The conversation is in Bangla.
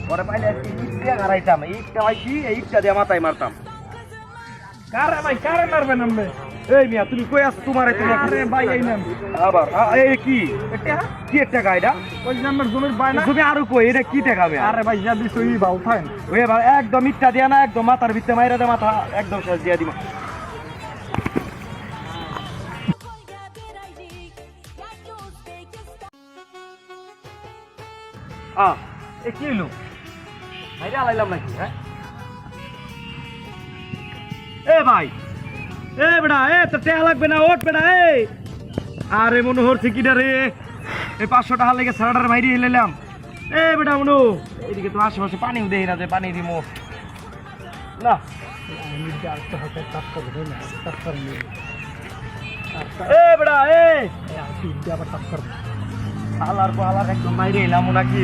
পরে পাইলে আজকে ইট দিয়ে হারাইতাম, ইটটা পাইছি এই ইটটা দিয়ে মাথায় মারতাম। কারে ভাই কারে মারবেন আপনি? এই মিয়া তুমি কই আছো? তোমার আরে ভাই এই নেন আবার এই কি এটা কি একটা গাইডা ওই যে আমার জমির বায়না। তুমি আরো কই এটা কি দেখাবে? আরে ভাই যা দিছ ওই ভাও ফাইন। ওই ভাই একদম ইটটা দিয়া না, একদম মাথার ভিতরে মাইরা দে, মাথা একদম শেষ দিয়া দিমা। এ কি হইলো? মাইরা আলাইলাম নাকি? হ্যাঁ এ ভাই, এ বেড়া, এ তো টেহা লাগবে না, ওঠ বেড়া। এই আরে মনোহর ঠিকিটা রে, এই 500 টাকা লেগে সারাটার বাইরে হেলাম। এ বেটা মনু, এদিকে তো আশেপাশে পানি দেই না, যে পানি দিমো না। এ বেটা, এ আলার একদম বাইরে এলাম নাকি?